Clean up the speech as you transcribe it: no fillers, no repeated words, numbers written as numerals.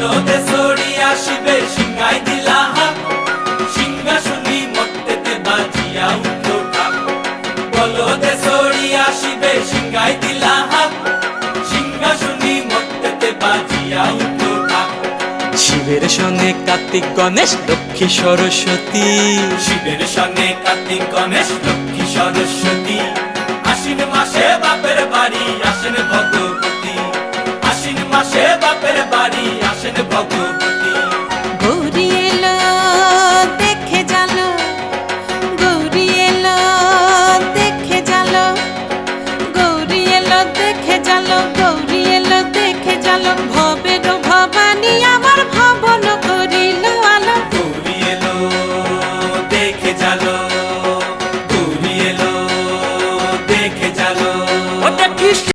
বলদে ছড়িয়া শিবে সিংহাই দিলা হাত, সিংহাসনী মর্তেতে বাজিয়া উঠলো ঢাক। বলদে ছড়িয়া শিবে সিংহাই দিলা হাত, সিংহাসনী মর্তেতে বাজিয়া উঠলো ঢাক। শিবের সঙ্গে কার্তিক গণেশ লক্ষ্মী সরস্বতী, শিবের সঙ্গে কার্তিক গণেশ লক্ষ্মী সরস্বতী। আশ্বিন মাসে বাপের বাড়ি আসেন ভগবতী, আশ্বিন মাসে বাপের বাড়ি আসেন ভগবতী।